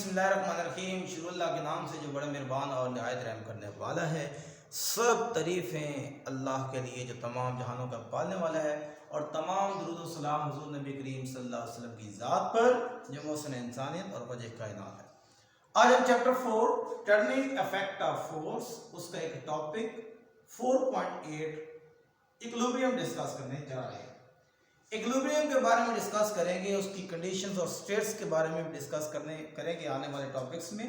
बिस्मिल्लाहिर्रहमानिर्रहीम। शुरुल्लाह के नाम से जो बड़े मेहरबान और निहायत रहम करने वाला है। सब तारीफ़ें अल्लाह के लिए जो तमाम जहानों का पालने वाला है, और तमाम दुरूद व सलाम हुज़ूर नबी करीम सल्लल्लाहु अलैहि वसल्लम की ज़ात पर जो मौसन इंसानियत और वजह कायनात है। आज हम chapter 4 turning effect of force, उसका एक टॉपिक 4.8 इक्विलिब्रियम डिस्कस करने जा रहे हैं। इक्विलिब्रियम के बारे में डिस्कस करेंगे, उसकी कंडीशंस और स्टेट्स के बारे में डिस्कस करेंगे आने वाले टॉपिक्स में।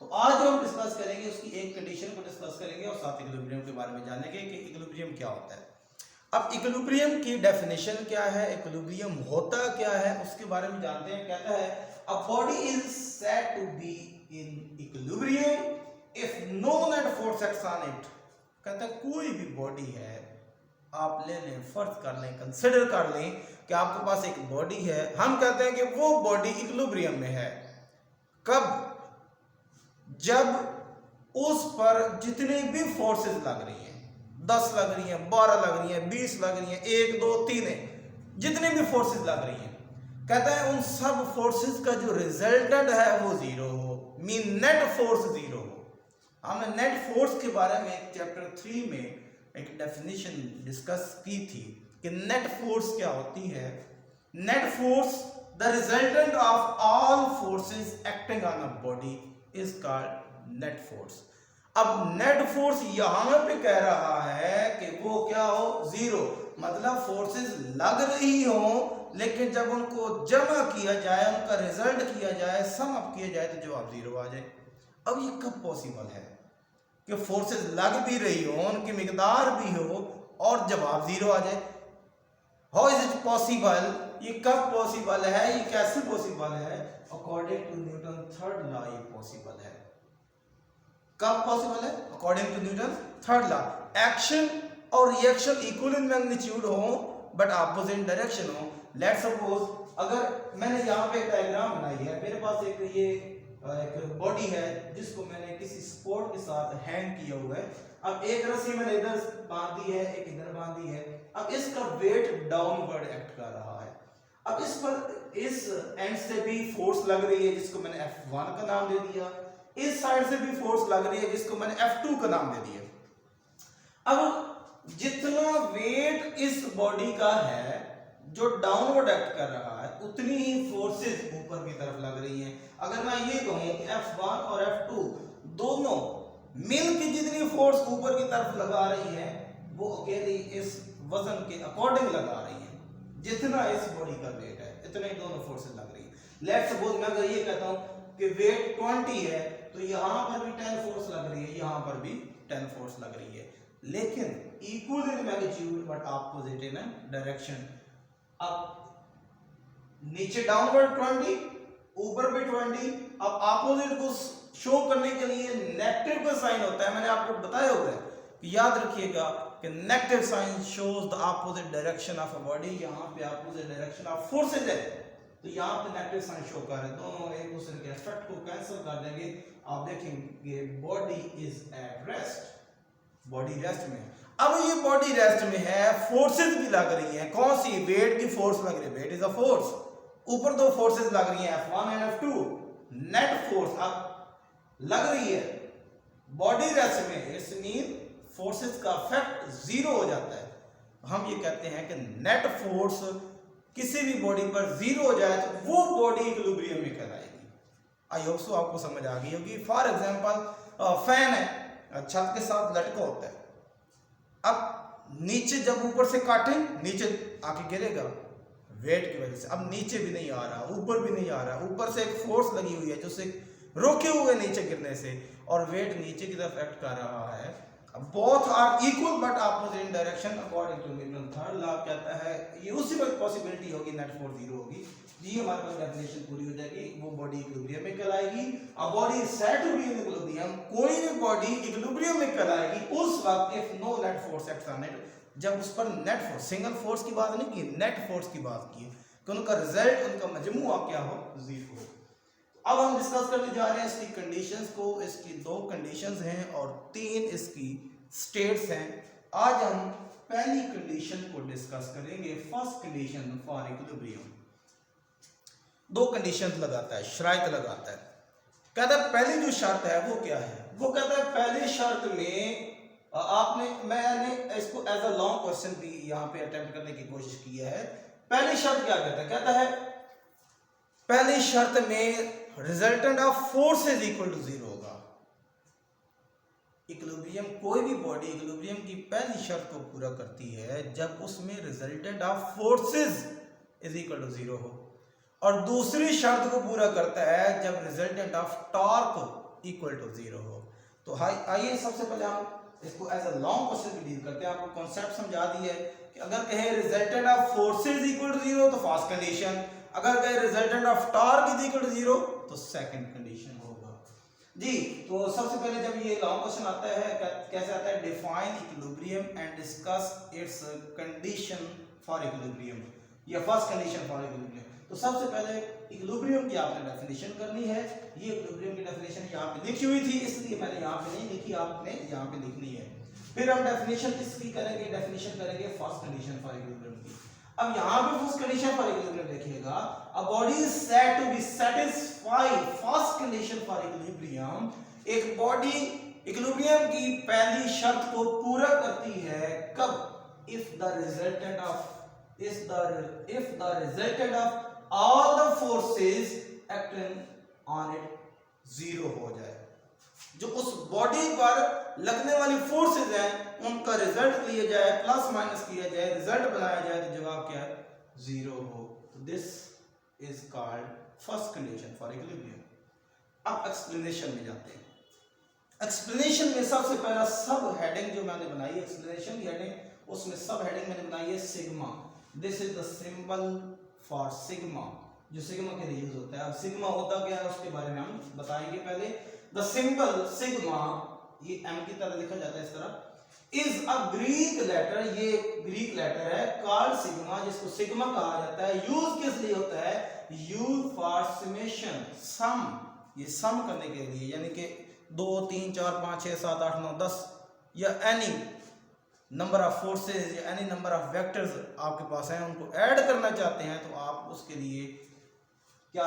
तो आज जो हम डिस्कस करेंगे उसकी एक कंडीशन को डिस्कस करेंगे और साथ इक्विलिब्रियम के बारे में जानेंगे कि इक्विलिब्रियम क्या होता है। अब इक्विलिब्रियम की डेफिनेशन क्या है, इक्विलिब्रियम होता क्या है, उसके बारे में जानते हैं। कहता है a body is said to be in equilibrium if no net force acts on it. कहता है कोई भी बॉडी है, आप ले लें, फर्ज कर लें, कंसिडर कर लें कि आपके पास एक बॉडी है, हम कहते हैं कि वो बॉडी इक्विलिब्रियम में है। कब? जब उस पर जितनी भी फोर्सेस लग रही हैं, 10 लग रही हैं, 12 लग रही हैं, 20 लग रही हैं, 1 2 3 है, जितनी भी फोर्सेस लग रही हैं, कहता है उन सब फोर्सेस का जो रिजल्टेंट है वो जीरो हो, मीन नेट फोर्स जीरो हो। हमने नेट फोर्स के बारे में चैप्टर 3 में एक डेफिनेशन डिस्कस की थी कि नेट फोर्स क्या होती है। Net force the resultant of all forces acting on a body is called net force. अब नेट फोर्स यहां पे कह रहा है कि वो क्या हो, जीरो। मतलब फोर्सेस लग रही हो, लेकिन जब उनको जमा किया जाए, उनका रिजल्ट किया जाए, सम अप किया जाए, तो जवाब जीरो आ जाए। अब ये कब पॉसिबल है कि फोर्सेस लग भी रही हो, उनकी मिकदार भी हो और जवाब जीरो आ जाए? How is it possible? ये कब पॉसिबल है, ये कैसे पॉसिबल है? According to Newton third law ये पॉसिबल है। कब पॉसिबल है? According to Newton third law. Action और रिएक्शन इक्वल इन मैग्नीट्यूड हो बट ऑपोजिट डायरेक्शन हो। लेट्स सपोज अगर मैंने यहाँ पे एक डायग्राम बनाई है, मेरे पास एक बॉडी है जिसको मैंने किसी सपोर्ट के साथ हैंग किया हुआ है। अब एक रस्सी मैंने इधर बांधी है, एक इधर बांधी है। अब इसका वेट डाउनवर्ड एक्ट कर रहा है। अब इस पर इस एंड से भी फोर्स लग रही है जिसको मैंने F1 का नाम दे दिया, इस साइड से भी फोर्स लग रही है जिसको मैंने F2 का नाम दे दिया। अब जितना वेट इस बॉडी का है जो डाउनवर्ड एक्ट कर रहा है, उतनी ही फोर्सेस ऊपर की तरफ लग रही हैं। अगर मैं ये कहूं कि F1 और F2 दोनों मिलकर जितनी फोर्स ऊपर की तरफ लगा रही है, वो अकेली इस वजन के अकॉर्डिंग लगा रही है। जितना इस बॉडी का वेट है, इतने ही दोनों फोर्सेस लग रही है। लेट्स सपोज मैं अगर ये कहता हूं कि वेट 20 है, तो यहां पर भी 10 फोर्स लग रही है, यहां पर भी 10 फोर्स लग रही है, लेकिन equal in magnitude but opposite in direction. अब नीचे डाउनवर्ड 20, ऊपर भी 20। अब ऑपोजिट को शो करने के लिए नेगेटिव का साइन होता है, मैंने आपको बताया हुआ है। याद रखिएगा कि negative sign shows the opposite direction of a body. यहाँ पे ऑपोजिट डायरेक्शन ऑफ फोर्सेज है, तो यहाँ पे नेगेटिव साइन शो कर रहे हैं, दोनों एक दूसरे के इफेक्ट को कैंसिल कर देंगे। आप देखेंगे body is at rest, body rest में। अब ये बॉडी रेस्ट में है, फोर्सेस भी लग रही हैं। कौन सी? वेट की फोर्स लग रही है, वेट इज अ फोर्स। ऊपर दो फोर्सेस लग रही हैं, F1 and F2। Net force अब लग रही है बॉडी रेस्ट में, इट्स मीन फोर्सेस का इफेक्ट जीरो हो जाता है। हम ये कहते हैं कि नेट फोर्स किसी भी बॉडी पर जीरो हो जाए तो वो बॉडी इक्विलिब्रियम में कहलाएगी। आई होप सो आपको समझ आ गई होगी। फॉर एग्जांपल फैन है, छत के साथ लटका होता है। अब नीचे जब ऊपर से काटे, नीचे आके गिरेगा वेट की वजह से। अब नीचे भी नहीं आ रहा, ऊपर भी नहीं आ रहा, ऊपर से एक फोर्स लगी हुई है जो उसे रोके हुए नीचे गिरने से, और वेट नीचे की तरफ एक्ट कर रहा है। Both are equal but opposite in direction according to Newton third law. कहता है ये उसी वक्त पॉसिबिलिटी होगी, नेट फोर्स जीरो होगी। जी हमारे पास डेफिनेशन पूरी हो जाएगी, वो बॉडी इक्विलिब्रियम में कहलाएगी। A body is said to be in equilibrium, कोई भी बॉडी इक्विलिब्रियम में कहलाएगी उस वक्त if no net force acts on it, जब उस पर नेट फोर्स, सिंगल फोर्स की बात नहीं की, नेट फोर्स की बात की कि उनका रिजल्ट, उनका मजमूआ क्या हो, जीरो हो। अब हम डिस्कस करने जा रहे हैं इसकी कंडीशंस को। इसकी 2 कंडीशंस हैं और 3 इसकी स्टेट्स हैं। आज हम पहली कंडीशन को डिस्कस करेंगे, first condition for equilibrium. 2 conditions लगाता है, शराइत लगाता है। कहता है पहली जो शर्त है वो क्या है, वो कहता है पहली शर्त में मैंने इसको एज अ लॉन्ग क्वेश्चन भी यहाँ पे अटेम्प्ट करने की कोशिश की है। पहली शर्त क्या कहता है, कहता है पहली शर्त में resultant of force is equal to 0 होगा। इक्विलिब्रियम, कोई भी बॉडी इक्विलिब्रियम की पहली शर्त को पूरा करती है जब उसमें resultant of forces is equal to 0 हो, और दूसरी शर्त को पूरा करता है जब resultant of torque equal to 0 हो। तो आइए सबसे पहले हम इसको एज अ लॉन्ग क्वेश्चन भी डील करते हैं। आपको कॉन्सेप्ट समझा दिया है कि अगर कहे resultant of forces equal to 0 तो फर्स्ट कंडीशन, अगर कहे resultant of torque is equal to 0 तो सेकंड कंडीशन होगा जी। तो सबसे पहले जब ये लॉन्ग क्वेश्चन आता है कैसे आता है, define equilibrium and discuss it's condition for equilibrium, या फर्स्ट कंडीशन फॉर इक्विलिब्रियम। तो सबसे पहले इक्विलिब्रियम की आपने डेफिनेशन करनी है। ये इक्विलिब्रियम की डेफिनेशन यहाँ पे लिखी हुई थी, इसलिए मैंने यहाँ पे नहीं लिखी, आपने यहाँ पे लिखनी है। फिर हम डेफिनेशन किसकी करेंगे, डेफिनेशन करेंगे फर्स्ट कंडीशन फॉर इक्विलिब्रियम की। अब यहाँ पे फर्स्ट कंडीशन फॉर इक्विलिब्रियम देखिएगा, a body is said to be satisfy first condition for equilibrium. एक बॉडी इक्विलिब्रियम की पहली शर्त को पूरा करती है कब, if the resultant of all the forces acting on it 0 हो जाए। जो उस बॉडी पर लगने वाली फोर्सेस हैं उनका रिजल्ट लिया जाए, प्लस माइनस किया जाए, रिजल्ट बनाया जाए तो जवाब क्या है, 0 हो। तो this is called first condition for equilibrium. अब एक्सप्लेनेशन में जाते हैं। एक्सप्लेनेशन में सबसे पहला सब हेडिंग जो मैंने बनाई है, एक्सप्लेनेशन की हेडिंग, उसमें सब हेडिंग मैंने बनाई है sigma. This is the symbol for sigma, जो सिग्मा के लिए यूज होता है। अब सिग्मा होता क्या है उसके बारे में हम बताएंगे। पहले द सिंबल सिग्मा, ये एम की तरह लिखा जाता है इस तरह, इज अ ग्रीक लेटर, ये ग्रीक लेटर है कॉल्ड सिग्मा, जिसको सिग्मा कहा जाता है। यूज किस लिए होता है, यूज फॉर समेशन, सम, ये सम करने के लिए, यानी कि 2 3 4 5 6 7 8 9 10 या एनी नंबर ऑफ फोर्सेस या एनी नंबर ऑफ वेक्टर्स आपके पास हैं, उनको ऐड करना चाहते हैं तो आप उसके लिए क्या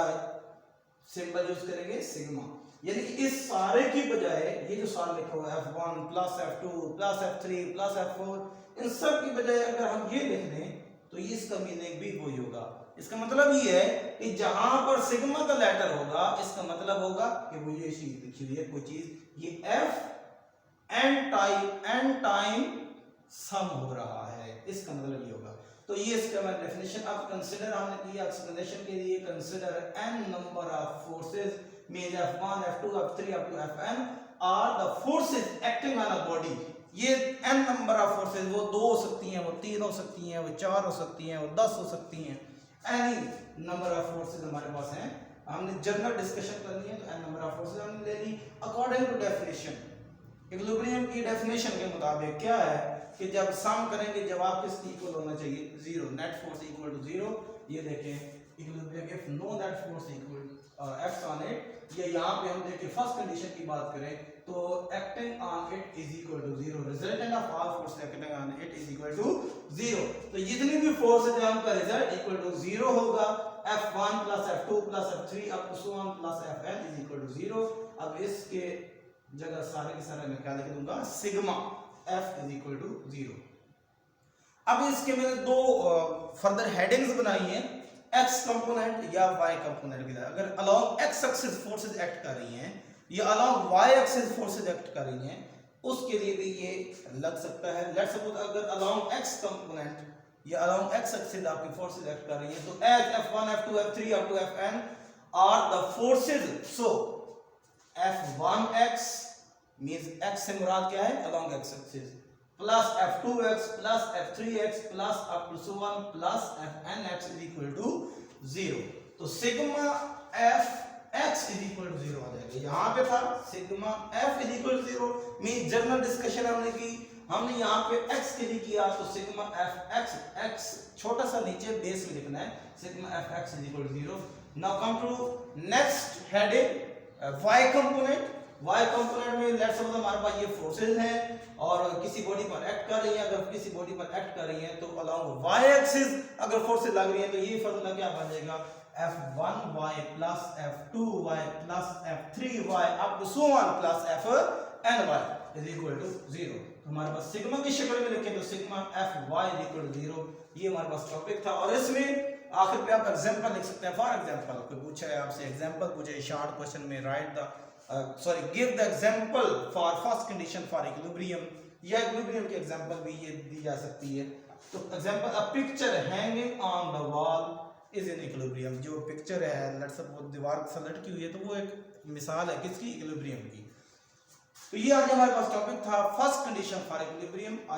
सिंबल यूज करेंगे, सिग्मा। यानी कि इस सारे की बजाय ये जो सारा लिखा हुआ है F1 plus F2 plus F3 plus F4, इन सब की बजाय अगर हम ये लिख दें तो ये इसका मीनिंग भी वही होगा। इसका मतलब ये है कि जहां पर सिग्मा का लेटर होगा इसका मतलब होगा कि वो ये चीज लिखी हुई है, कोई चीज, ये F एन टाइम सम हो रहा है, इसका मतलब ये होगा। तो ये इसका मैं डेफिनेशन। अब कंसीडर हमने किया एक्सप्लेनेशन के लिए, consider n number of forces means F1 F2 F3 up to Fn are the forces acting on a body. ये n नंबर ऑफ फोर्सेस, वो 2 हो सकती हैं, वो 3 हो सकती हैं, वो 4 हो सकती हैं, वो 10 हो सकती हैं, एनी नंबर ऑफ फोर्सेस हमारे पास हैं। हमने जनरल डिस्कशन करनी है तो n नंबर ऑफ फोर्सेस हमने ले ली अकॉर्डिंग टू डेफिनेशन। इक्विलिब्रियम की डेफिनेशन के मुताबिक क्या है कि जब सम करेंगे जवाब किसकी इक्वल होना चाहिए, 0, नेट फोर्स इक्वल टू 0। ये देखें equilibrium if no net force equal act on it, ये यहाँ पे हम देखें फर्स्ट कंडीशन की बात करें तो acting on it is equal to 0, resultant of all force acting on it is equal to 0। तो जितनी भी फोर्स है उनका रिजल्ट इक्वल टू 0 होगा। F1 plus F2 plus F3 up to so on plus Fn is equal to 0। अब इसके जगह सारे के सारे मैं क्या लिख दूंगा, sigma F is equal to 0। अब इसके मैंने 2 फर्दर हेडिंग्स बनाई हैं, x कंपोनेंट या y कंपोनेंट की तरह। अगर along x axis forces act कर रही हैं या along y axis forces act कर रही हैं, उसके लिए भी ये लग सकता है। लेट्स सपोज अगर अलोंग x कंपोनेंट या अलोंग x एक्सिस आपकी फोर्सेस एक्ट कर रही हैं तो as F1 F2 F3 up to Fn are the forces, so F1x means x से मुराद क्या है, along x axis, plus F2x plus F3x plus up to so on plus Fnx is equal to 0। तो sigma Fx is equal to 0 आ जाएगा। यहाँ पे था sigma F is equal to 0 mean general discussion हमने की, हमने यहाँ पे x के लिए किया तो सिग्मा Fx, x छोटा सा नीचे बेस में लिखना है, sigma Fx is equal to 0। Now come to next heading, y component. y component में लेट्स सपोज हमारे पास ये फोर्सेस हैं और किसी बॉडी पर एक्ट कर रही हैं। अगर किसी बॉडी पर एक्ट कर रही हैं तो अलोंग y एक्सिस अगर फोर्सेस लग रही हैं तो ये फार्मूला क्या बन जाएगा, f1y plus f2y plus f3y up to so on plus fny is equal to 0। तो हमारे पास सिग्मा की शक्ल में लिखें तो sigma fy is equal to 0। ये हमारे पास टॉपिक था और इसमें आखिर पे आप एग्जांपल लिख सकते हैं। फॉर एग्जांपल कोई पूछा है आपसे एग्जांपल पूछे शॉर्ट क्वेश्चन में right the give the example for first condition for equilibrium, या इक्विलिब्रियम की एग्जांपल भी ये दी जा सकती है। तो example a picture hanging on the wall is in equilibrium. जो पिक्चर है लेट्स सपोज दीवार से लटकी हुई है तो वो एक मिसाल है किसकी, इक्विलिब्रियम की। तो ये आज हमारे पास टॉपिक था फर्स्ट कंडीशन फॉर इक्विलिब्रियम।